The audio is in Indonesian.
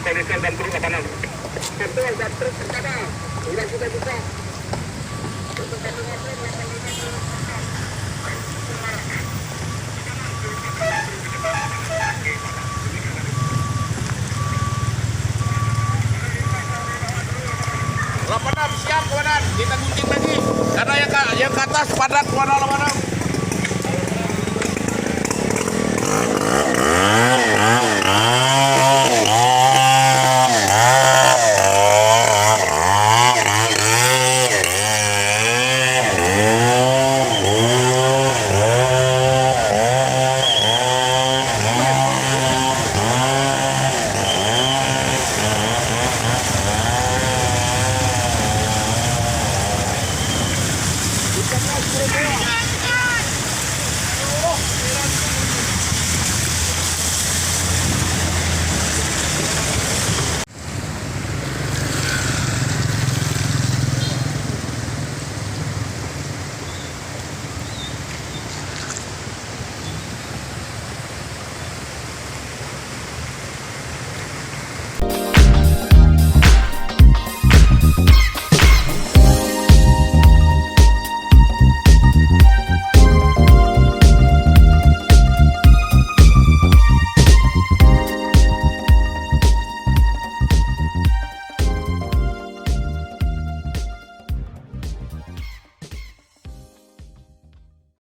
Kolisel dan turun ke kanan. Betul, dan terus ke kanan. Udah kita buka. Siap komandan, kita gunting lagi karena yang ke atas padat komandan.